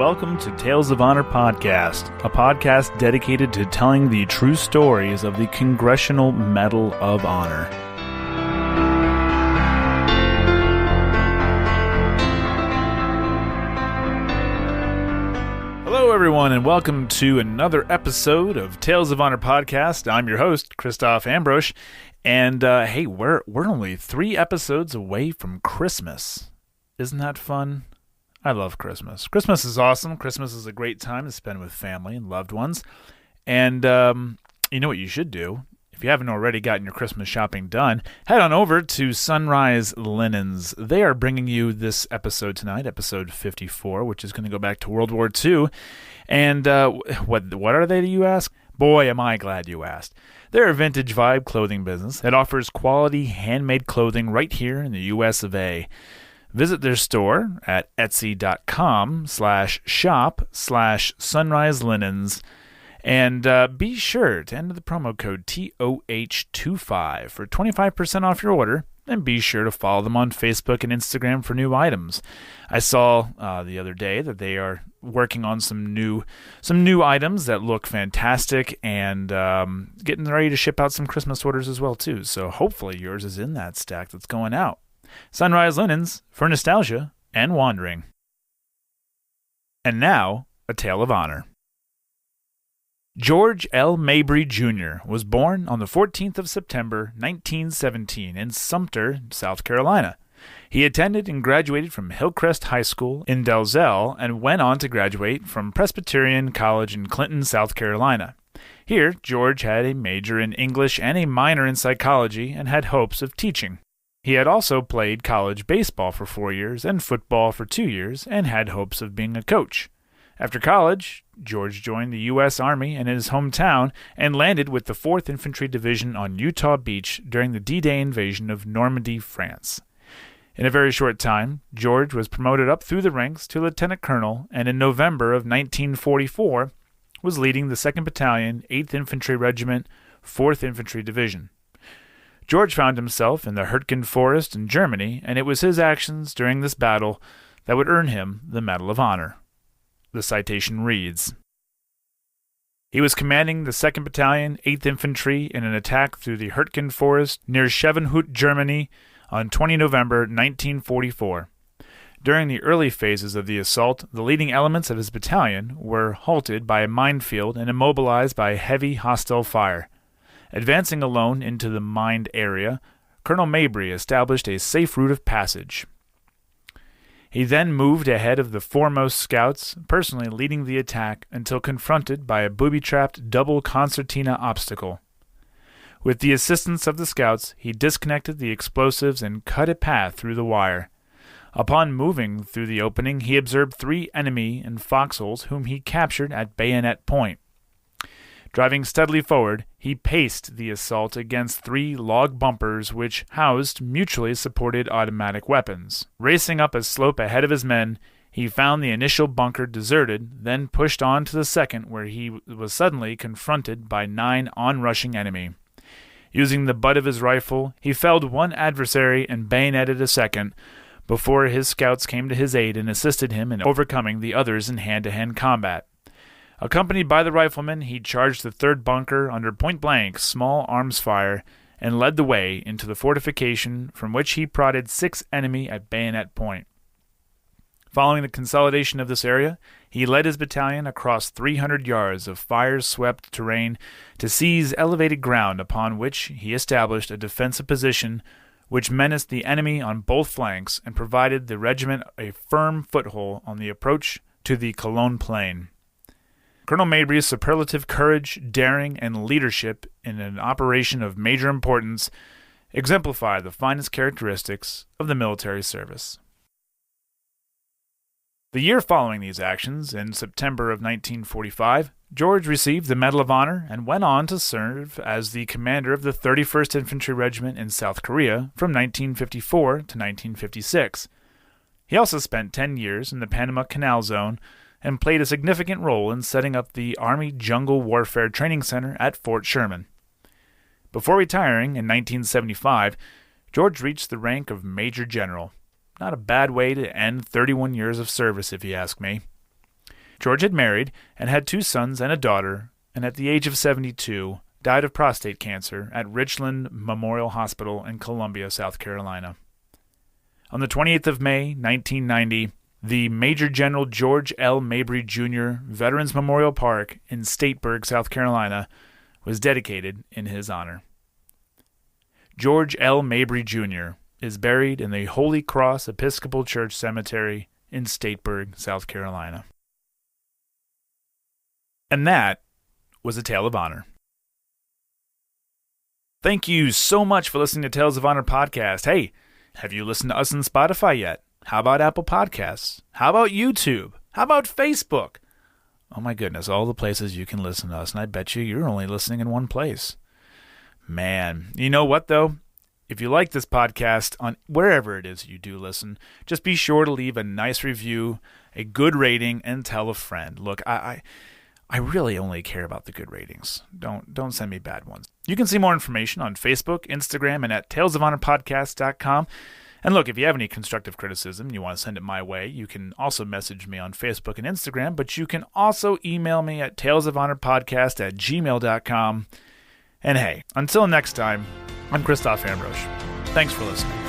welcome to Tales of Honor Podcast, a podcast dedicated to telling the true stories of the Congressional Medal of Honor. Hello, everyone, and welcome to another episode of Tales of Honor Podcast. I'm your host, Christoph Ambrosch, and hey, we're only 3 episodes away from Christmas. Isn't that fun? I love Christmas. Christmas is awesome. Christmas is a great time to spend with family and loved ones. And you know what you should do? If you haven't already gotten your Christmas shopping done, head on over to Sunrise Linens. They are bringing you this episode tonight, episode 54, which is going to go back to World War II. And what are they, do you ask? Boy, am I glad you asked. They're a vintage vibe clothing business that offers quality handmade clothing right here in the U.S. of A. Visit their store at etsy.com/shop/sunriselinens and be sure to enter the promo code TOH25 for 25% off your order, and be sure to follow them on Facebook and Instagram for new items. I saw the other day that they are working on some new items that look fantastic, and getting ready to ship out some Christmas orders as well too. So hopefully yours is in that stack that's going out. Sunrise Linens for nostalgia and wandering. And now, a tale of honor. George L Mabry Jr. was born on the 14th of September, 1917 in Sumter, South Carolina. He attended and graduated from Hillcrest High School in Dalzell and went on to graduate from Presbyterian College in Clinton, South Carolina. Here, George had a major in English and a minor in psychology and had hopes of teaching. He had also played college baseball for 4 years and football for 2 years and had hopes of being a coach. After college, George joined the U.S. Army in his hometown and landed with the 4th Infantry Division on Utah Beach during the D-Day invasion of Normandy, France. In a very short time, George was promoted up through the ranks to lieutenant colonel, and in November of 1944 was leading the 2nd Battalion, 8th Infantry Regiment, 4th Infantry Division. George found himself in the Hurtgen Forest in Germany, and it was his actions during this battle that would earn him the Medal of Honor. The citation reads, "He was commanding the 2nd Battalion, 8th Infantry in an attack through the Hurtgen Forest near Schevenhut, Germany, on 20 November 1944. During the early phases of the assault, the leading elements of his battalion were halted by a minefield and immobilized by heavy hostile fire. Advancing alone into the mined area, Colonel Mabry established a safe route of passage. He then moved ahead of the foremost scouts, personally leading the attack until confronted by a booby-trapped double concertina obstacle. With the assistance of the scouts, he disconnected the explosives and cut a path through the wire. Upon moving through the opening, he observed 3 enemy in foxholes whom he captured at bayonet point. Driving steadily forward, he paced the assault against 3 log bumpers which housed mutually supported automatic weapons. Racing up a slope ahead of his men, he found the initial bunker deserted, then pushed on to the second, where he was suddenly confronted by 9 onrushing enemy. Using the butt of his rifle, he felled 1 adversary and bayoneted a second, before his scouts came to his aid and assisted him in overcoming the others in hand-to-hand combat. Accompanied by the riflemen, he charged the 3rd bunker under point-blank small arms fire and led the way into the fortification, from which he prodded 6 enemy at bayonet point. Following the consolidation of this area, he led his battalion across 300 yards of fire-swept terrain to seize elevated ground, upon which he established a defensive position which menaced the enemy on both flanks and provided the regiment a firm foothold on the approach to the Cologne Plain. Colonel Mabry's superlative courage, daring, and leadership in an operation of major importance exemplify the finest characteristics of the military service." The year following these actions, in September of 1945, George received the Medal of Honor and went on to serve as the commander of the 31st Infantry Regiment in South Korea from 1954 to 1956. He also spent 10 years in the Panama Canal Zone and played a significant role in setting up the Army Jungle Warfare Training Center at Fort Sherman. Before retiring in 1975, George reached the rank of Major General. Not a bad way to end 31 years of service, if you ask me. George had married and had 2 sons and a daughter, and at the age of 72, died of prostate cancer at Richland Memorial Hospital in Columbia, South Carolina. On the 28th of May, 1990, the Major General George L Mabry Jr. Veterans Memorial Park in Statesburg, South Carolina, was dedicated in his honor. George L Mabry Jr. is buried in the Holy Cross Episcopal Church Cemetery in Statesburg, South Carolina. And that was a Tale of Honor. Thank you so much for listening to Tales of Honor podcast. Hey, have you listened to us on Spotify yet? How about Apple Podcasts? How about YouTube? How about Facebook? Oh my goodness, all the places you can listen to us, and I bet you're only listening in one place. Man, you know what though? If you like this podcast on wherever it is you do listen, just be sure to leave a nice review, a good rating, and tell a friend. Look, I really only care about the good ratings. Don't send me bad ones. You can see more information on Facebook, Instagram, and at talesofhonorpodcast.com. And look, if you have any constructive criticism and you want to send it my way, you can also message me on Facebook and Instagram, but you can also email me at talesofhonorpodcast@gmail.com. And hey, until next time, I'm Christoph Ambrose. Thanks for listening.